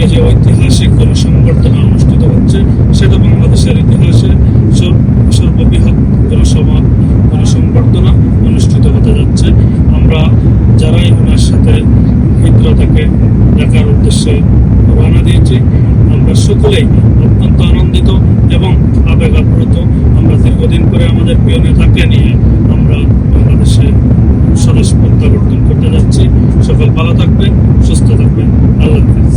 আজকে যে ঐতিহাসিক গণসংবর্ধনা অনুষ্ঠিত হচ্ছে, সেটা বাংলাদেশের ইতিহাসে সর্ববৃহৎ গণসংবর্ধনা অনুষ্ঠিত হতে যাচ্ছে। আমরা যারাই ওনার সাথে মিত্রতাকে দেখার উদ্দেশ্যে রওনা দিয়েছি, আমরা সকলেই অত্যন্ত আনন্দিত এবং আবেগ আপ্লুত। আমরা দীর্ঘদিন পরে আমাদের প্রিয় নেতাকে নিয়ে আমরা বাংলাদেশে স্বদেশ প্রত্যাবর্তন করতে যাচ্ছি। সকল ভালো থাকবেন, সুস্থ থাকবেন। আল্লাহ হাফেজ।